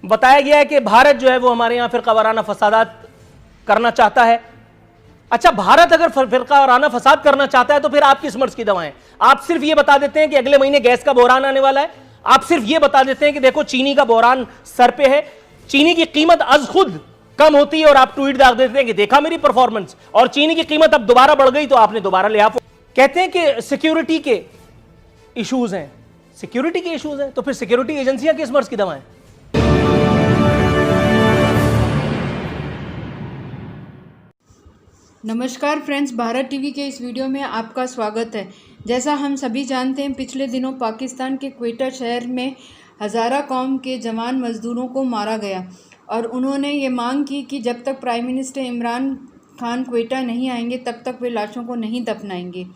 बताया गया है कि भारत जो है वो हमारे यहां फिरका वाराना फसादात करना चाहता है। अच्छा, भारत अगर फिरका वाराना फसाद करना चाहता है तो फिर आप किस मर्ज की दवाएं? आप सिर्फ ये बता देते हैं कि अगले महीने गैस का बहरान आने वाला है, आप सिर्फ ये बता देते हैं कि देखो चीनी का बहरान सर पे है, चीनी की कीमत अज खुद कम होती है और आप ट्वीट डाल देते हैं कि देखा मेरी परफॉर्मेंस, और चीनी की कीमत अब दोबारा बढ़ गई तो आपने दोबारा लिया। कहते हैं कि सिक्योरिटी के इश्यूज हैं, सिक्योरिटी के इश्यूज हैं, तो फिर सिक्योरिटी एजेंसियां किस मर्ज की दवाएं? नमस्कार फ्रेंड्स, भारत टीवी के इस वीडियो में आपका स्वागत है। जैसा हम सभी जानते हैं, पिछले दिनों पाकिस्तान के क्वेटा शहर में हज़ारा कौम के जवान मज़दूरों को मारा गया और उन्होंने ये मांग की कि जब तक प्राइम मिनिस्टर इमरान खान क्वेटा नहीं आएंगे तब तक वे लाशों को नहीं दफनाएंगे।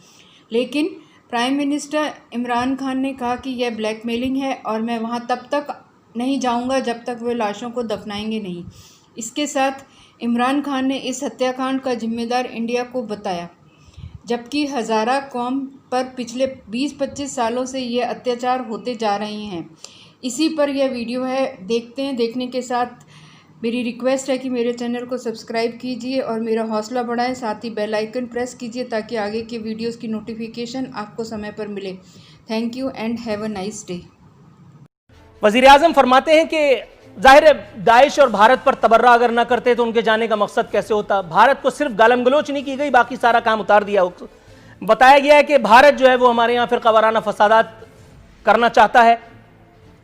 लेकिन प्राइम मिनिस्टर इमरान खान ने कहा कि यह ब्लैकमेलिंग है और मैं वहाँ तब तक नहीं जाऊँगा जब तक वे लाशों को दफनाएंगे नहीं। इसके साथ इमरान खान ने इस हत्याकांड का जिम्मेदार इंडिया को बताया, जबकि हज़ारा कौम पर पिछले 20-25 सालों से ये अत्याचार होते जा रहे हैं। इसी पर यह वीडियो है, देखते हैं। देखने के साथ मेरी रिक्वेस्ट है कि मेरे चैनल को सब्सक्राइब कीजिए और मेरा हौसला बढ़ाएं, साथ ही बेल आइकन प्रेस कीजिए ताकि आगे के वीडियोस की नोटिफिकेशन आपको समय पर मिले। Thank you and have a nice day. वज़ीर आज़म फरमाते हैं कि जाहिर है दाइश और भारत पर तबर्रा अगर ना करते तो उनके जाने का मकसद कैसे होता। भारत को सिर्फ गालम गलोच नहीं की गई, बाकी सारा काम उतार दिया। बताया गया है कि भारत जो है वो हमारे यहाँ फिरका वाराना फसादात करना चाहता है।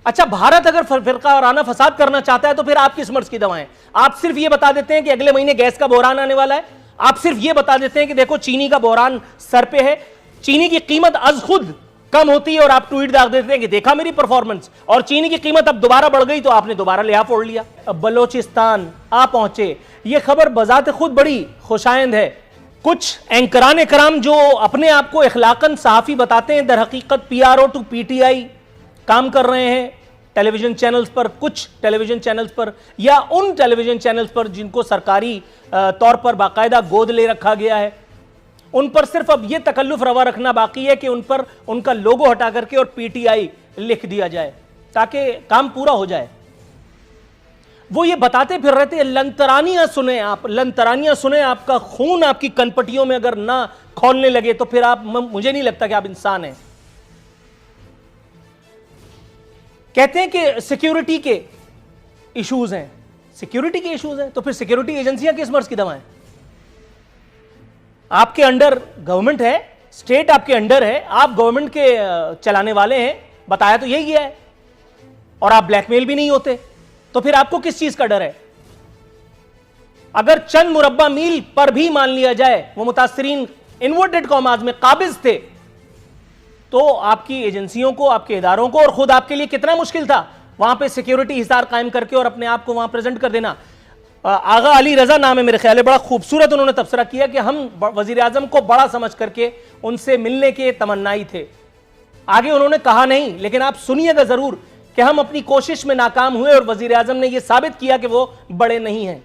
अच्छा, भारत अगर फिरका वाराना फसाद करना चाहता है तो फिर आप किस मर्ज की दवाएं? आप सिर्फ ये बता देते हैं कि अगले महीने गैस का बहरान आने वाला है, आप सिर्फ ये बता देते हैं कि देखो चीनी का बहरान सर पे है, चीनी की कीमत अज खुद कम होती है और आप ट्वीट डाल देते हैं कि देखा मेरी परफॉर्मेंस, और चीनी की कीमत अब दोबारा बढ़ गई तो आपने दोबारा लिया फोड़ लिया। अब बलोचिस्तान आ पहुंचे, यह खबर बजाते खुद बड़ी खुशाइंद है। कुछ एंकरान कराम जो अपने आप को इखलाकन सहाफी बताते हैं, दर हकीकत PRO टू PTI काम कर रहे हैं टेलीविजन चैनल्स पर, कुछ टेलीविजन चैनल्स पर या उन टेलीविजन चैनल्स पर जिनको सरकारी तौर पर बाकायदा गोद ले रखा गया है, उन पर सिर्फ अब यह तकल्लुफ रवा रखना बाकी है कि उन पर उनका लोगो हटा करके और PTI लिख दिया जाए ताकि काम पूरा हो जाए। वो ये बताते फिर रहे थे, लंतरानियां सुने आप, लंतरानियां सुने, आपका खून आपकी कनपटियों में अगर ना खौलने लगे तो फिर आप, मुझे नहीं लगता कि आप इंसान हैं। कहते हैं कि सिक्योरिटी के इश्यूज हैं, सिक्योरिटी के इश्यूज हैं, तो फिर सिक्योरिटी एजेंसियां किस मर्ज की दवाएं? आपके अंडर गवर्नमेंट है, स्टेट आपके अंडर है, आप गवर्नमेंट के चलाने वाले हैं, बताया तो यही है, और आप ब्लैकमेल भी नहीं होते, तो फिर आपको किस चीज का डर है? अगर चंद मुरब्बा मील पर भी मान लिया जाए वो मुतासरीन इन्वर्टेड कॉमास में काबिज थे, तो आपकी एजेंसियों को, आपके इदारों को और खुद आपके लिए कितना मुश्किल था वहां पे सिक्योरिटी हिसार कायम करके और अपने आप को वहां प्रेजेंट कर देना। आगा अली रजा नाम है मेरे ख्याल है, बड़ा खूबसूरत उन्होंने तबसरा किया कि हम वजीर आजम को बड़ा समझ करके उनसे मिलने के तमन्नाई थे। आगे उन्होंने कहा नहीं, लेकिन आप सुनिएगा जरूर कि हम अपनी कोशिश में नाकाम हुए और वजीर आजम ने यह साबित किया कि वो बड़े नहीं हैं।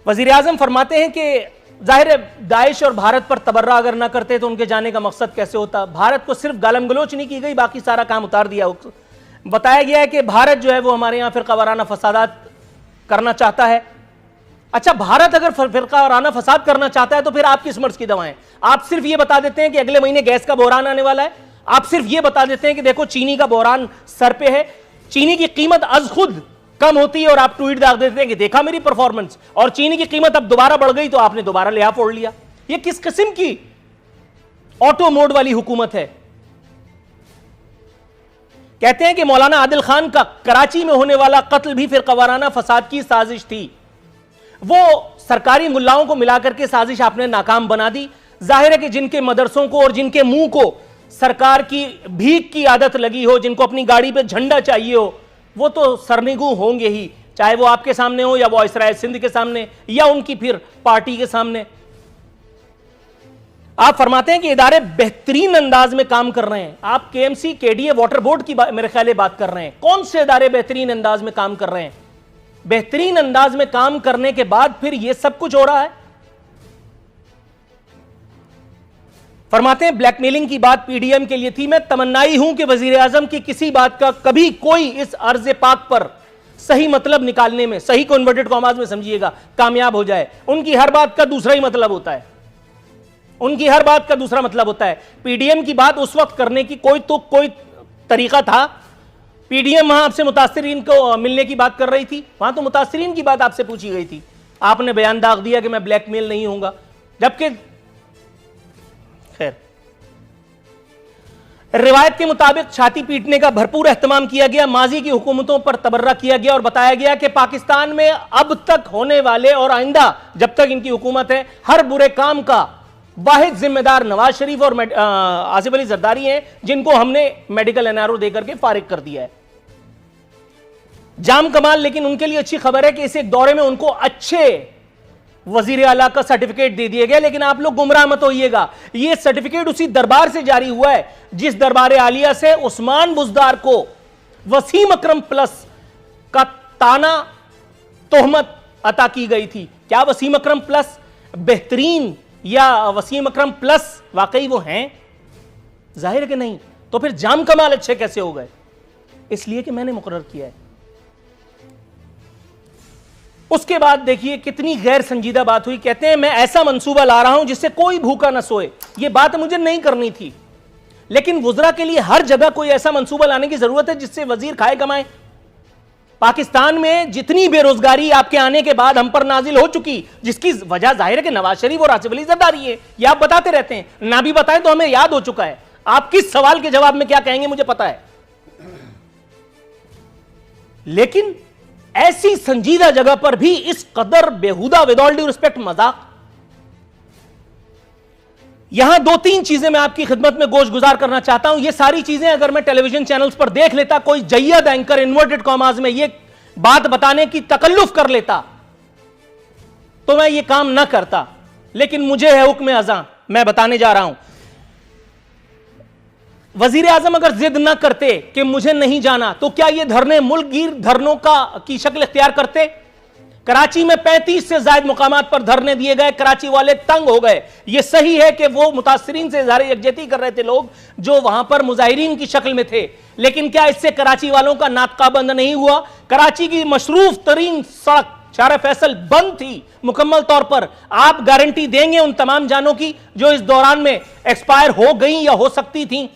वजीर आजम फरमाते हैं कि जाहिर है दाइश और भारत पर तबर्रा अगर ना करते तो उनके जाने का मकसद कैसे होता। भारत को सिर्फ गालम गलोच नहीं की गई, बाकी सारा काम उतार दिया। बताया गया है कि भारत जो है वो हमारे यहाँ फिरका वाराना फसादात करना चाहता है। अच्छा, भारत अगर फिरका वाराना फसाद करना चाहता है तो फिर आप किस मर्ज की दवाएं? आप सिर्फ ये बता देते हैं कि अगले महीने गैस का बहरान आने वाला है, आप सिर्फ ये बता देते हैं कि देखो चीनी का बहरान सर पे है, चीनी की कीमत अज खुद कम होती है और आप ट्वीट डाल देते हैं कि देखा मेरी परफॉर्मेंस, और चीनी की कीमत अब दोबारा बढ़ गई तो आपने दोबारा लिया फोड़ लिया। यह किस किस्म की ऑटो मोड वाली हुकूमत है? कहते हैं कि मौलाना आदिल खान का कराची में होने वाला कत्ल भी फिरका वाराना फसाद की साजिश थी। वो सरकारी मुल्लाओं को मिलाकर के साजिश आपने नाकाम बना दी। जाहिर है कि जिनके मदरसों को और जिनके मुंह को सरकार की भीख की आदत लगी हो, जिनको अपनी गाड़ी पे झंडा चाहिए हो, वो तो सरनिगू होंगे ही, चाहे वो आपके सामने हो या वो इसराइल सिंध के सामने या उनकी फिर पार्टी के सामने। आप फरमाते हैं कि इदारे बेहतरीन अंदाज में काम कर रहे हैं। आप KMC KDA वाटर बोर्ड की मेरे ख्याल बात कर रहे हैं। कौन से इदारे बेहतरीन अंदाज में काम कर रहे हैं? बेहतरीन अंदाज में काम करने के बाद फिर यह सब कुछ हो रहा है। फरमाते हैं ब्लैकमेलिंग की बात पीडीएम के लिए थी। मैं तमन्नाई हूं कि वजीर आजम की किसी बात का कभी कोई इस अर्ज पाक पर सही मतलब निकालने में, सही को इन्वर्टेड कॉमास में समझिएगा, कामयाब हो जाए। उनकी हर बात का दूसरा ही मतलब होता है, उनकी हर बात का दूसरा मतलब होता है। पीडीएम की बात उस वक्त करने की कोई तरीका था? पीडीएम वहां आपसे मुतासिरीन को मिलने की बात कर रही थी, वहां तो मुतासिरीन की बात आपसे पूछी गई थी। आपने बयान दाग दिया कि मैं ब्लैकमेल नहीं होऊंगा, जबकि खैर रिवायत के मुताबिक छाती पीटने का भरपूर एहतमाम किया गया, माजी की हुकूमतों पर तबर्रा किया गया और बताया गया कि पाकिस्तान में अब तक होने वाले और आइंदा जब तक इनकी हुकूमत है हर बुरे काम का वाहिद जिम्मेदार नवाज शरीफ और आसिफ अली जरदारी हैं, जिनको हमने मेडिकल एनआरओ देकर के फारिग कर दिया है। जाम कमाल, लेकिन उनके लिए अच्छी खबर है कि इस एक दौरे में उनको अच्छे वजीर आला का सर्टिफिकेट दे दिया गया। लेकिन आप लोग गुमराह मत होइएगा, यह सर्टिफिकेट उसी दरबार से जारी हुआ है जिस दरबार आलिया से उस्मान बुज़दार को वसीम अकरम प्लस का ताना तोहमत अता की गई थी। क्या वसीम अकरम प्लस बेहतरीन या वसीम अकरम प्लस वाकई वो हैं? जाहिर है कि नहीं। तो फिर जाम कमाल अच्छे कैसे हो गए? इसलिए कि मैंने मुकर्रर किया है। उसके बाद देखिए कितनी गैर संजीदा बात हुई। कहते हैं मैं ऐसा मंसूबा ला रहा हूं जिससे कोई भूखा ना सोए। यह बात मुझे नहीं करनी थी, लेकिन वुज़रा के लिए हर जगह कोई ऐसा मंसूबा लाने की जरूरत है जिससे वजीर खाए कमाए। पाकिस्तान में जितनी बेरोजगारी आपके आने के बाद हम पर नाजिल हो चुकी, जिसकी वजह जाहिर है कि नवाज शरीफ और आसिफ अली जरदारी है। यह आप बताते रहते हैं, ना भी बताएं तो हमें याद हो चुका है। आप किस सवाल के जवाब में क्या कहेंगे मुझे पता है, लेकिन ऐसी संजीदा जगह पर भी इस कदर बेहुदा, विद ऑल ड्यू रिस्पेक्ट, मजाक। यहां दो तीन चीजें मैं आपकी खिदमत में गोश गुजार करना चाहता हूं। ये सारी चीजें अगर मैं टेलीविजन चैनल्स पर देख लेता, कोई जय्यद एंकर इन्वर्टेड कॉमास में ये बात बताने की तकल्लुफ कर लेता, तो मैं ये काम ना करता। लेकिन मुझे है हुक्म अज़ां, मैं बताने जा रहा हूं। वजीर आजम अगर जिद ना करते कि मुझे नहीं जाना, तो क्या ये धरने मुल्क गिर धरनों की शक्ल इख्तियार करते? कराची में 35 से ज्यादा मुकामात पर धरने दिए गए, कराची वाले तंग हो गए। यह सही है कि वो मुतासिरीन से इज़हार यकजहती कर रहे थे लोग जो वहां पर मुजाहिरीन की शक्ल में थे, लेकिन क्या इससे कराची वालों का नातका बंद नहीं हुआ? कराची की मशरूफ तरीन सड़क शार फैसल बंद थी मुकम्मल तौर पर। आप गारंटी देंगे उन तमाम जानों की जो इस दौरान में एक्सपायर हो गई या हो सकती थी?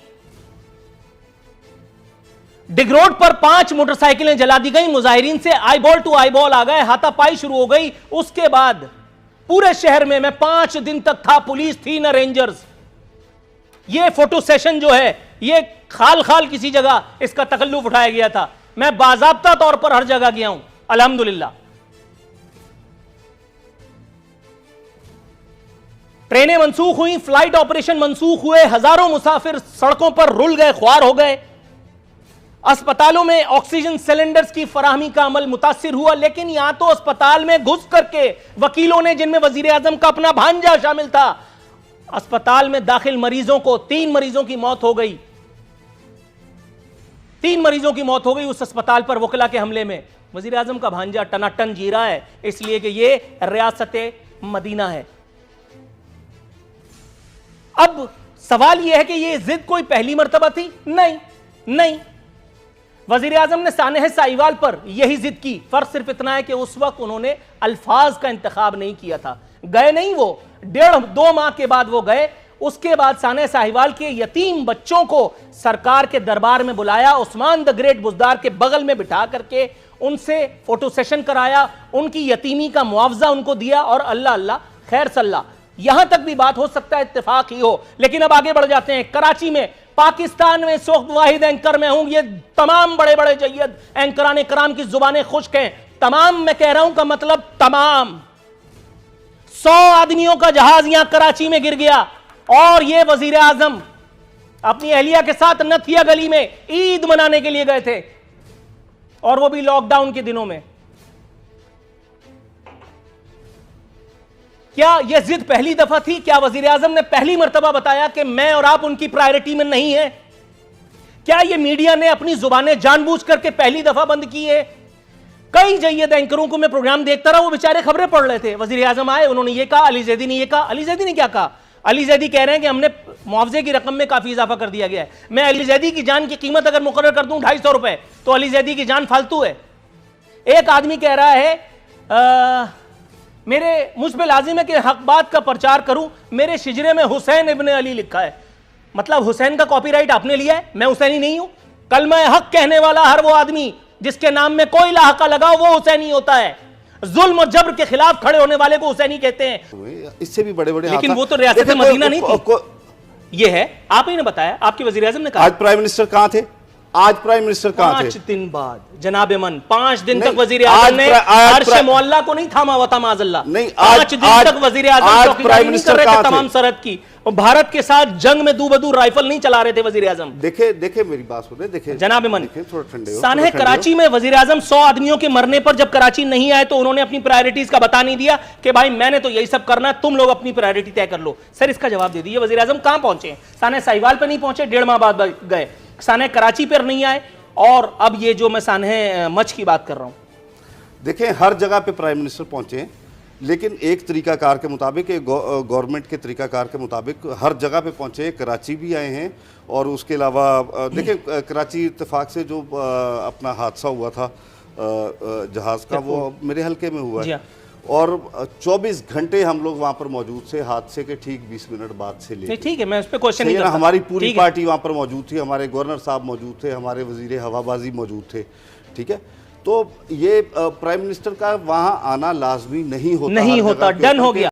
डिग रोड पर 5 मोटरसाइकिलें जला दी गई, मुजाहिरीन से आईबॉल टू आईबॉल आ गए, हाथापाई शुरू हो गई। उसके बाद पूरे शहर में मैं 5 दिन तक था, पुलिस थी न रेंजर्स। ये फोटो सेशन जो है ये खाल खाल किसी जगह इसका तकल्लुफ उठाया गया था। मैं बाज़ाब्ता तौर पर हर जगह गया हूं अल्हम्दुलिल्लाह। ट्रेनें मंसूख हुई, फ्लाइट ऑपरेशन मंसूख हुए, हजारों मुसाफिर सड़कों पर रुल गए, ख्वार हो गए। अस्पतालों में ऑक्सीजन सिलेंडर्स की फराहमी का अमल मुतासिर हुआ। लेकिन यहां तो अस्पताल में घुस करके वकीलों ने, जिनमें वजीर आजम का अपना भांजा शामिल था, अस्पताल में दाखिल मरीजों को 3 मरीजों की मौत हो गई। 3 मरीजों की मौत हो गई उस अस्पताल पर वकला के हमले में। वजीर आजम का भांजा टनाटन जी रहा है, इसलिए कि यह रियासत मदीना है। अब सवाल यह है कि यह जिद कोई पहली मर्तबा थी? नहीं। वजीर आजम ने सानेह साहिवाल पर यही जिद की। फर्क सिर्फ इतना है कि उस वक्त उन्होंने अल्फाज का इंतखाब नहीं किया था। गए नहीं, वो 1.5-2 माह के बाद वो गए। उसके बाद सानेह साहिवाल के यतीम बच्चों को सरकार के दरबार में बुलाया, उस्मान द ग्रेट बुज़दार के बगल में बिठा करके उनसे फोटो सेशन कराया, उनकी यतीमी का मुआवजा उनको दिया, और अल्लाह अल्लाह खैर सल्ला। यहां तक भी बात हो सकता है इत्तेफाक ही हो। लेकिन अब आगे बढ़ जाते हैं। कराची में, पाकिस्तान में इस वक्त वाहिद एंकर मैं हूं। ये तमाम बड़े बड़े जय्यद एंकरान कराम की जुबानें खुश्क हैं। तमाम मैं कह रहा हूं का मतलब तमाम। 100 आदमियों का जहाज यहां कराची में गिर गया, और ये वजीर आजम अपनी अहलिया के साथ नथिया गली में ईद मनाने के लिए गए थे, और वो भी लॉकडाउन के दिनों में। क्या यह जिद पहली दफा थी? क्या वजीर आजम ने पहली मर्तबा बताया कि मैं और आप उनकी प्रायोरिटी में नहीं है? क्या यह मीडिया ने अपनी जुबानें जानबूझ करके पहली दफा बंद की है? कई जय्यद एंकरों को मैं प्रोग्राम देखता रहा, वो बेचारे खबरें पढ़ रहे थे। वजीर आजम आए, उन्होंने ये कहा, अली जैदी ने ये कहा। अली जैदी ने क्या कहा? अली जैदी कह रहे हैं कि हमने मुआवजे की रकम में काफी इजाफा कर दिया गया है। मैं अली जैदी की जान की कीमत अगर मुकर्रर कर दूं 250 रुपए तो अली जैदी की जान फालतू है। एक आदमी कह रहा है मुझ पे लाजिम है कि हक बात का प्रचार करूं, मेरे शिजरे में हुसैन इब्ने अली लिखा है। मतलब हुसैन का कॉपीराइट आपने लिया है, मैं हुसैनी नहीं हूं। कलमा हक कहने वाला हर वो आदमी जिसके नाम में कोई लाहका लगाओ वो हुसैनी होता है। जुल्म और जबर के खिलाफ खड़े होने वाले को हुसैनी कहते हैं। इससे भी बड़े बड़े, लेकिन वो तो रियासत मदीना नहीं थी। ये है, आप ही ने बताया, आपके वजीर आज़म ने कहा। आज प्राइम मिनिस्टर कहां थे? आज प्राइम मिनिस्टर कहां थे? 5 दिन बाद जनाब मन, 5 दिन तक वजीर आज़म ने अर्श मौला को नहीं थामा हुआ था माज़अल्लाह। नहीं, 5 दिन तक वजीर आज़म चौकीदारी नहीं कर रहे थे तमाम सरहद की, और भारत के साथ जंग में दूबदू राइफल नहीं चला रहे थे वजीर आज़म। देखे मेरी बात सुने, देखे जनाब मन, थोड़ा ठंडे हो। सानह कराची में वजीर आज़म 100 आदमियों के मरने पर जब कराची नहीं आए तो उन्होंने अपनी प्रायोरिटीज का बता नहीं दिया कि भाई मैंने तो यही सब करना है, तुम लोग अपनी प्रायोरिटी तय कर लो। सर इसका जवाब दे दीजिए, वजीर आज़म कहां पहुंचे? सानह साहिवाल पे नहीं पहुंचे, 1.5 माह बाद गए। सानह कराची पर नहीं आए, और अब ये जो मैं सानह मच की बात कर रहा हूं। देखें, हर जगह पे प्राइम मिनिस्टर पहुंचे, लेकिन एक तरीकाकार के मुताबिक, एक गवर्नमेंट के तरीकाकार के मुताबिक हर जगह पे पहुंचे। कराची भी आए हैं, और उसके अलावा देखें कराची इत्तेफाक से जो अपना हादसा हुआ था जहाज़ का, वो मेरे हल्के में हुआ है, और 24 घंटे हम लोग वहाँ पर मौजूद थे, हादसे के ठीक 20 मिनट बाद से लेकर। ठीक है, मैं उस पर क्वेश्चन नहीं करता। हमारी पूरी पार्टी वहाँ पर मौजूद थी, हमारे गवर्नर साहब मौजूद थे, हमारे वजीर हवाबाजी मौजूद थे, ठीक है। तो ये प्राइम मिनिस्टर का वहाँ आना लाजमी नहीं होता, डन हो गया।